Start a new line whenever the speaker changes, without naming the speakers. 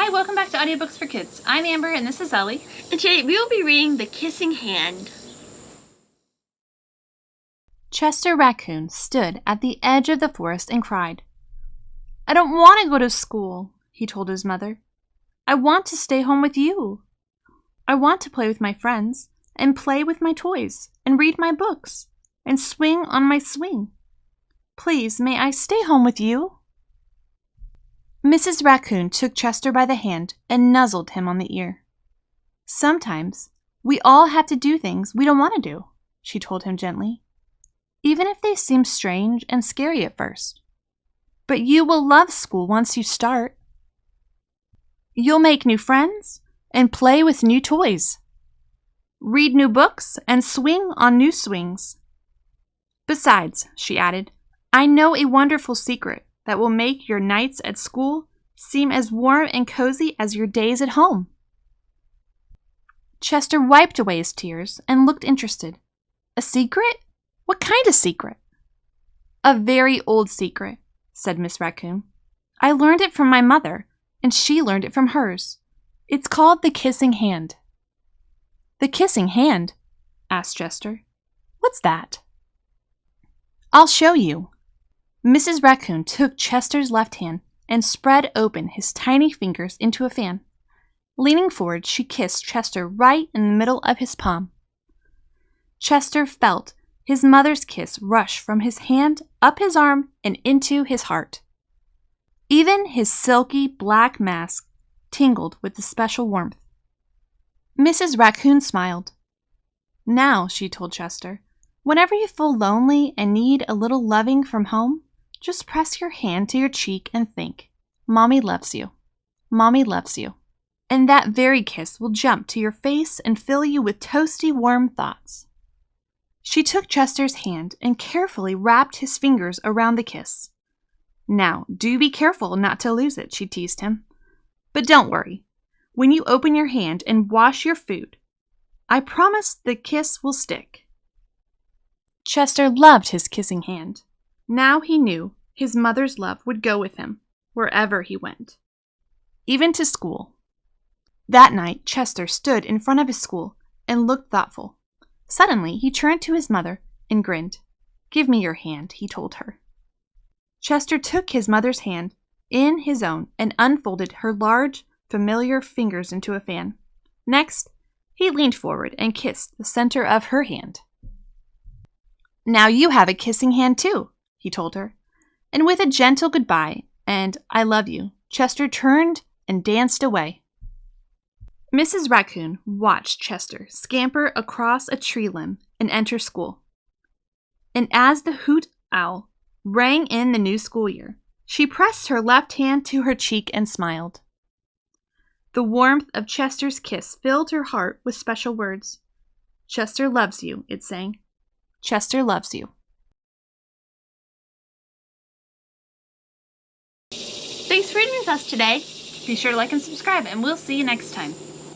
Hi, welcome back to Audiobooks for Kids. I'm Amber and this is Ellie.
And today we will be reading The Kissing Hand.
Chester Raccoon stood at the edge of the forest and cried. "I don't want to go to school," he told his mother. "I want to stay home with you. I want to play with my friends and play with my toys and read my books and swing on my swing. Please, may I stay home with you?" Mrs. Raccoon took Chester by the hand and nuzzled him on the ear. "Sometimes we all have to do things we don't want to do," she told him gently, "even if they seem strange and scary at first. But you will love school once you start. You'll make new friends and play with new toys, read new books and swing on new swings. Besides," she added, "I know a wonderful secret that will make your nights at school seem as warm and cozy as your days at home." Chester wiped away his tears and looked interested. "A secret? What kind of secret?" "A very old secret," said Miss Raccoon. "I learned it from my mother, and she learned it from hers. It's called the kissing hand." "The kissing hand?" asked Chester. "What's that?" "I'll show you." Mrs. Raccoon took Chester's left hand and spread open his tiny fingers into a fan. Leaning forward, she kissed Chester right in the middle of his palm. Chester felt his mother's kiss rush from his hand up his arm and into his heart. Even his silky black mask tingled with the special warmth. Mrs. Raccoon smiled. "Now," she told Chester, "whenever you feel lonely and need a little loving from home, just press your hand to your cheek and think, 'Mommy loves you. Mommy loves you.' And that very kiss will jump to your face and fill you with toasty, warm thoughts." She took Chester's hand and carefully wrapped his fingers around the kiss. "Now, do be careful not to lose it," she teased him. "But don't worry. When you open your hand and wash your food, I promise the kiss will stick." Chester loved his kissing hand. Now he knew his mother's love would go with him wherever he went, even to school. That night, Chester stood in front of his school and looked thoughtful. Suddenly, he turned to his mother and grinned. "Give me your hand," he told her. Chester took his mother's hand in his own and unfolded her large, familiar fingers into a fan. Next, he leaned forward and kissed the center of her hand. "Now you have a kissing hand too," he told her. And with a gentle goodbye and "I love you," Chester turned and danced away. Mrs. Raccoon watched Chester scamper across a tree limb and enter school. And as the hoot owl rang in the new school year, she pressed her left hand to her cheek and smiled. The warmth of Chester's kiss filled her heart with special words. "Chester loves you," it sang. "Chester loves you."
Thanks for reading with us today. Be sure to like and subscribe, and we'll see you next time.